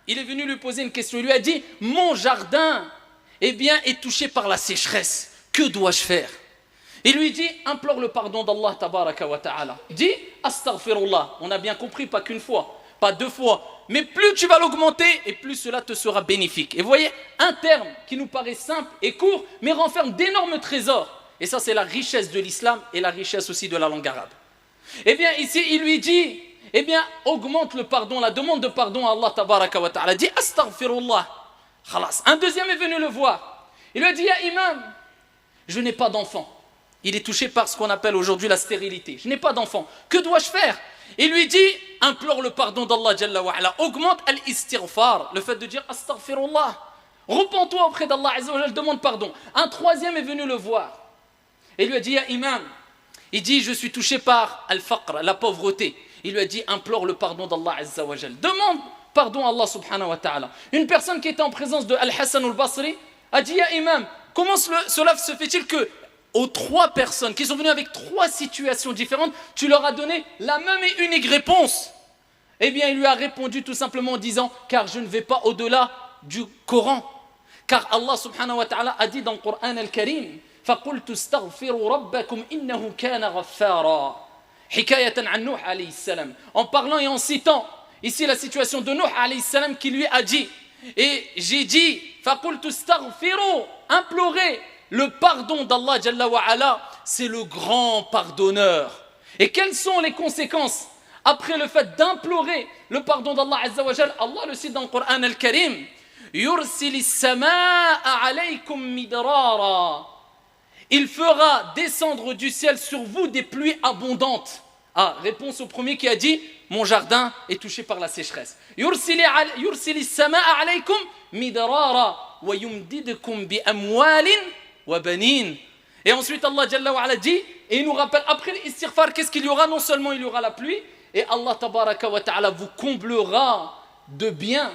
il est venu lui poser une question. Il lui a dit, mon jardin, eh bien, est touché par la sécheresse. Que dois-je faire? Il lui dit, implore le pardon d'Allah tabaraka wa ta'ala. Dis, astaghfirullah. On a bien compris, pas qu'une fois, pas deux fois. Mais plus tu vas l'augmenter, et plus cela te sera bénéfique. Et vous voyez, un terme qui nous paraît simple et court, mais renferme d'énormes trésors. Et ça, c'est la richesse de l'islam et la richesse aussi de la langue arabe. Eh bien, ici, il lui dit, eh bien, augmente le pardon, la demande de pardon à Allah tabaraka wa ta'ala. Dis, astaghfirullah. Khalas. Un deuxième est venu le voir. Il lui a dit, ya imam, je n'ai pas d'enfant. Il est touché par ce qu'on appelle aujourd'hui la stérilité. Je n'ai pas d'enfant. Que dois-je faire? Il lui dit, implore le pardon d'Allah Jalla wa ala. Augmente al-istighfar, le fait de dire astaghfirullah. Repends-toi auprès d'Allah Azza wa Jalla, demande pardon. Un troisième est venu le voir. Et lui a dit, ya imam, il dit, je suis touché par al-faqr, la pauvreté. Il lui a dit, implore le pardon d'Allah Azza wa Jalla. Demande pardon à Allah subhanahu wa ta'ala. Une personne qui était en présence de Al-Hassan al-Basri a dit, ya imam, comment cela se fait-il que aux trois personnes qui sont venues avec trois situations différentes, tu leur as donné la même et unique réponse? Eh bien, il lui a répondu tout simplement en disant, car je ne vais pas au-delà du Coran. Car Allah subhanahu wa ta'ala a dit dans le Coran al-Karim, فَقُلْتُ اسْتَغْفِرُوا رَبَّكُمْ إِنَّهُ كَانَ غَفَّارًا حِكَايَةً عَنْ نُوح alayhi salam. En parlant et en citant ici la situation de Nuh alayhi salam qui lui a dit, et j'ai dit, فَقُلْتُ اسْتَغْفِرُوا, implorez le pardon d'Allah Jalla wa ala, c'est le grand pardonneur. Et quelles sont les conséquences après le fait d'implorer le pardon d'Allah Azza wa Jalla? Allah le cite dans le Coran al-Karim, yursilis samaa alaykum midrara. Il fera descendre du ciel sur vous des pluies abondantes. Ah, réponse au premier qui a dit, mon jardin est touché par la sécheresse. Yursilis samaa alaykum midrara wa yumdidkum bi amwalin. Et ensuite Allah Jalla wa ala dit, et il nous rappelle après l'istighfar, qu'est-ce qu'il y aura? Non seulement il y aura la pluie, et Allah tabaraka wa ta'ala vous comblera de biens,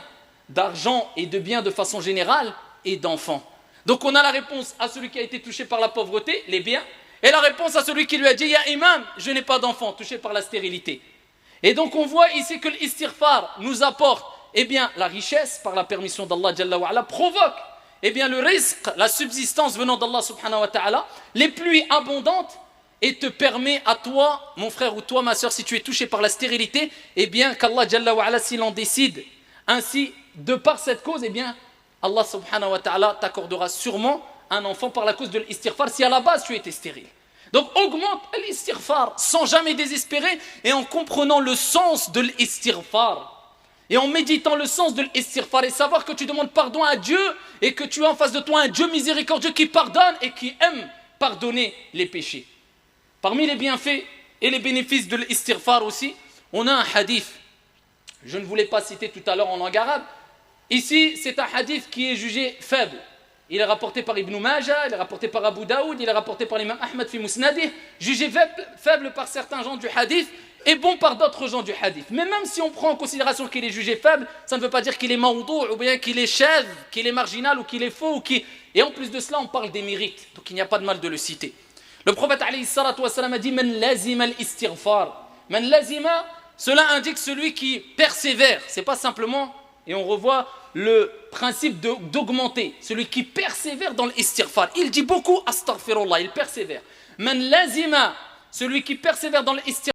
d'argent et de biens de façon générale, et d'enfants. Donc on a la réponse à celui qui a été touché par la pauvreté, les biens, et la réponse à celui qui lui a dit, ya imam, je n'ai pas d'enfant, touché par la stérilité. Et donc on voit ici que l'istighfar nous apporte, eh bien, la richesse par la permission d'Allah Jalla wa ala, provoque eh bien le rizq, la subsistance venant d'Allah subhanahu wa ta'ala, les pluies abondantes, et te permet à toi, mon frère ou toi, ma soeur, si tu es touché par la stérilité, eh bien qu'Allah Jalla wa ala, s'il en décide ainsi, de par cette cause, eh bien Allah subhanahu wa ta'ala t'accordera sûrement un enfant par la cause de l'istighfar si à la base tu étais stérile. Donc augmente l'istighfar sans jamais désespérer et en comprenant le sens de l'istighfar. Et en méditant le sens de l'istighfar et savoir que tu demandes pardon à Dieu et que tu as en face de toi un Dieu miséricordieux qui pardonne et qui aime pardonner les péchés. Parmi les bienfaits et les bénéfices de l'istighfar aussi, on a un hadith. Je ne voulais pas citer tout à l'heure en langue arabe. Ici, c'est un hadith qui est jugé faible. Il est rapporté par Ibn Majah, il est rapporté par Abu Daoud, il est rapporté par l'imam Ahmad fi Musnadih, jugé faible par certains gens du hadith et bon par d'autres gens du hadith. Mais même si on prend en considération qu'il est jugé faible, ça ne veut pas dire qu'il est maoudou, ou bien qu'il est chèvre, qu'il est marginal, ou qu'il est faux, et en plus de cela, on parle des mérites. Donc il n'y a pas de mal de le citer. Le prophète alayhi salatu wa salam a dit, Man lazima al-istighfar. Man lazima, cela indique celui qui persévère. C'est pas simplement, et on revoit le principe d'augmenter, celui qui persévère dans l'istighfar. Il dit beaucoup astaghfirullah, il persévère. Man lazima, celui qui persévère dans l'istighfar.